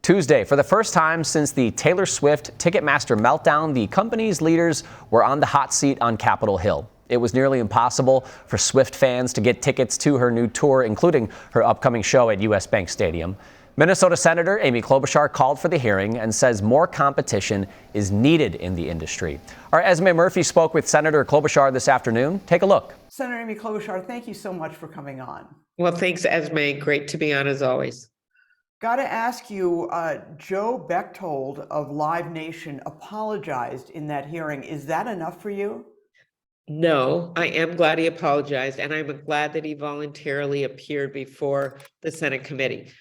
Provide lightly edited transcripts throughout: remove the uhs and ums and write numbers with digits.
Tuesday, for the first time since the Taylor Swift Ticketmaster meltdown, the company's leaders were on the hot seat on Capitol Hill. It was nearly impossible for Swift fans to get tickets to her new tour, including her upcoming show at U.S. Bank Stadium. Minnesota Senator Amy Klobuchar called for the hearing and says more competition is needed in the industry. Our Esme Murphy spoke with Senator Klobuchar this afternoon. Take a look. Senator Amy Klobuchar, thank you so much for coming on. Well, thanks, Esme. Great to be on as always. Got to ask you, Joe Bechtold of Live Nation apologized in that hearing. Is that enough for you? No, I am glad he apologized, and I'm glad that he voluntarily appeared before the Senate committee.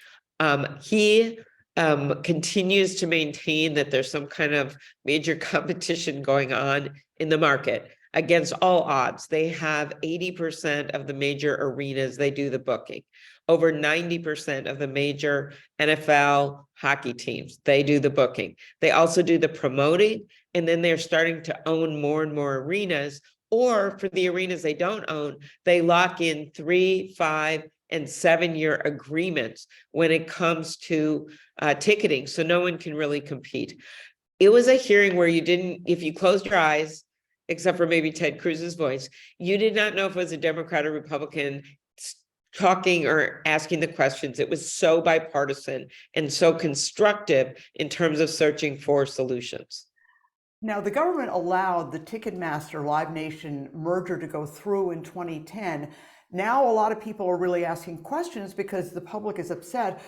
He continues to maintain that there's some kind of major competition going on in the market against all odds. They have 80% of the major arenas, they do the booking. Over 90% of the major NFL hockey teams, they do the booking. They also do the promoting, and then they're starting to own more and more arenas. Or for the arenas they don't own, they lock in 3, 5, and 7-year agreements when it comes to ticketing, so no one can really compete. It was a hearing where you didn't, if you closed your eyes, except for maybe Ted Cruz's voice, you did not know if it was a Democrat or Republican talking or asking the questions. It was so bipartisan and so constructive in terms of searching for solutions. Now, the government allowed the Ticketmaster Live Nation merger to go through in 2010. Now, a lot of people are really asking questions because the public is upset.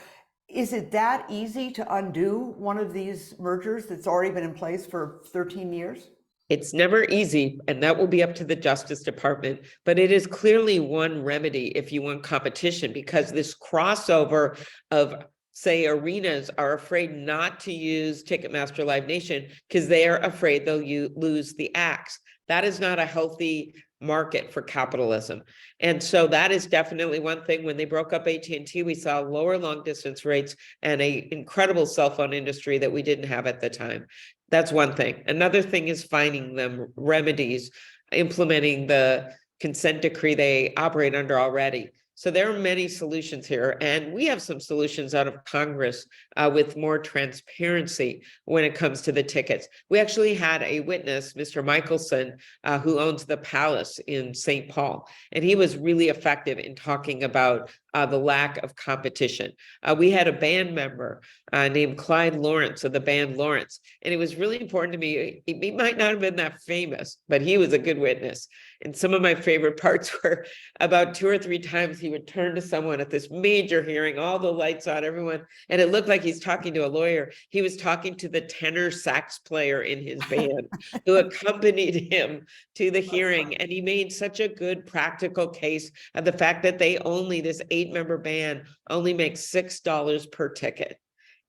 Is it that easy to undo one of these mergers that's already been in place for 13 years? It's never easy, and that will be up to the Justice Department, but it is clearly one remedy if you want competition, because this crossover of, say, arenas are afraid not to use Ticketmaster Live Nation because they are afraid they'll lose the axe. That is not a healthy market for capitalism. And so that is definitely one thing. When they broke up AT&T, we saw lower long distance rates and an incredible cell phone industry that we didn't have at the time. That's one thing. Another thing is finding them remedies, implementing the consent decree they operate under already. So there are many solutions here, and we have some solutions out of Congress with more transparency when it comes to the tickets. We actually had a witness, Mr. Michelson, who owns the Palace in St. Paul, and he was really effective in talking about the lack of competition. We had a band member named Clyde Lawrence of the band Lawrence, and it was really important to me. He might not have been that famous, but he was a good witness. And some of my favorite parts were about 2 or 3 times he would turn to someone at this major hearing, all the lights on, everyone, and it looked like he's talking to a lawyer. He was talking to the tenor sax player in his band who accompanied him to the hearing. And he made such a good practical case of the fact that they only, this 8-member band only makes $6 per ticket.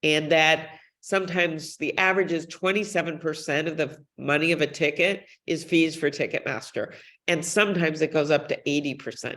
And that sometimes the average is 27% of the money of a ticket is fees for Ticketmaster. And sometimes it goes up to 80%.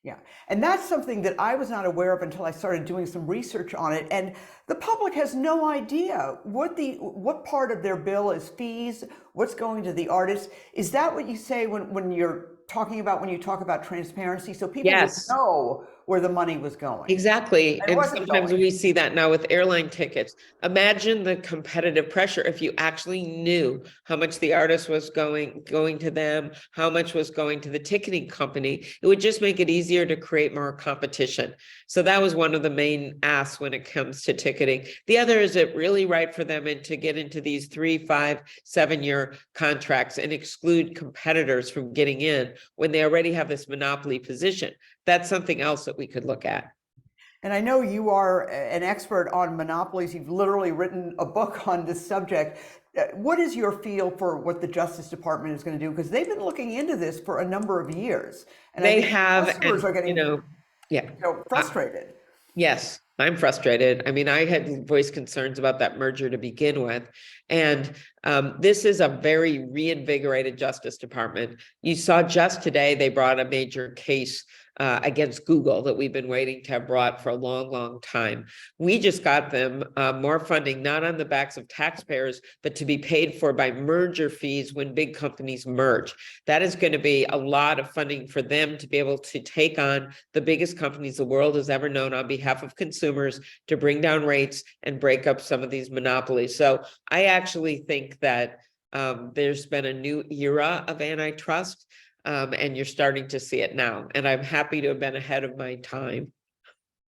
Yeah, and that's something that I was not aware of until I started doing some research on it. And the public has no idea what part of their bill is fees, what's going to the artists. Is that what you say when you talk about transparency? So people Yes. would know where the money was going. Exactly. And sometimes we see that now with airline tickets. Imagine the competitive pressure if you actually knew how much the artist was going to them, how much was going to the ticketing company. It would just make it easier to create more competition. So that was one of the main asks when it comes to ticketing. The other, is it really right for them to get into these 3, 5, 7-year contracts and exclude competitors from getting in when they already have this monopoly position? That's something else that we could look at. And I know you are an expert on monopolies. You've literally written a book on this subject. What is your feel for what the Justice Department is going to do? Because they've been looking into this for a number of years. And they have, customers are getting frustrated. Yes, I'm frustrated. I mean, I had voiced concerns about that merger to begin with. And this is a very reinvigorated Justice Department. You saw just today, they brought a major case against Google that we've been waiting to have brought for a long, long time. We just got them more funding, not on the backs of taxpayers, but to be paid for by merger fees when big companies merge. That is going to be a lot of funding for them to be able to take on the biggest companies the world has ever known on behalf of consumers. consumers to bring down rates and break up some of these monopolies. So I actually think that there's been a new era of antitrust, and you're starting to see it now. And I'm happy to have been ahead of my time.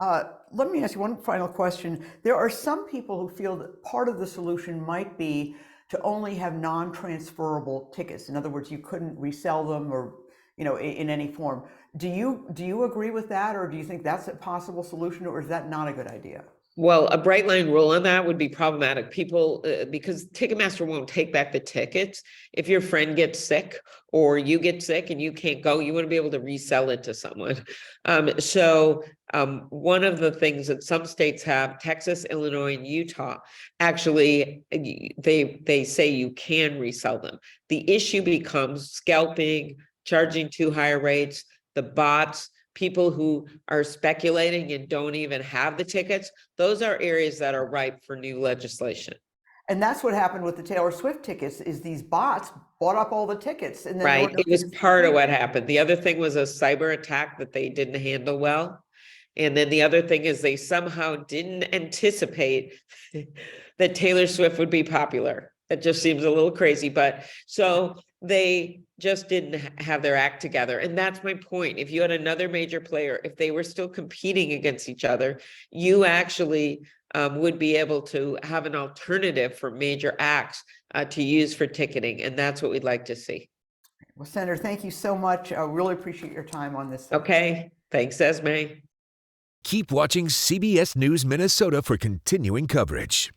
Let me ask you one final question. There are some people who feel that part of the solution might be to only have non-transferable tickets. In other words, you couldn't resell them or, in any form. Do you agree with that, or do you think that's a possible solution, or is that not a good idea? Well, a bright line rule on that would be problematic. People, because Ticketmaster won't take back the tickets. If your friend gets sick or you get sick and you can't go, you want to be able to resell it to someone. One of the things that some states have, Texas, Illinois, and Utah, actually, they say you can resell them. The issue becomes scalping, charging too high rates, the bots, people who are speculating and don't even have the tickets. Those are areas that are ripe for new legislation. And that's what happened with the Taylor Swift tickets, is these bots bought up all the tickets. And then Right. It was part of what happened. The other thing was a cyber attack that they didn't handle well. And then the other thing is they somehow didn't anticipate that Taylor Swift would be popular. It just seems a little crazy, but so they just didn't have their act together. And that's my point. If you had another major player, if they were still competing against each other, you actually would be able to have an alternative for major acts to use for ticketing. And that's what we'd like to see. Well, Senator, thank you so much. I really appreciate your time on this. Okay. Thanks, Esme. Keep watching CBS News Minnesota for continuing coverage.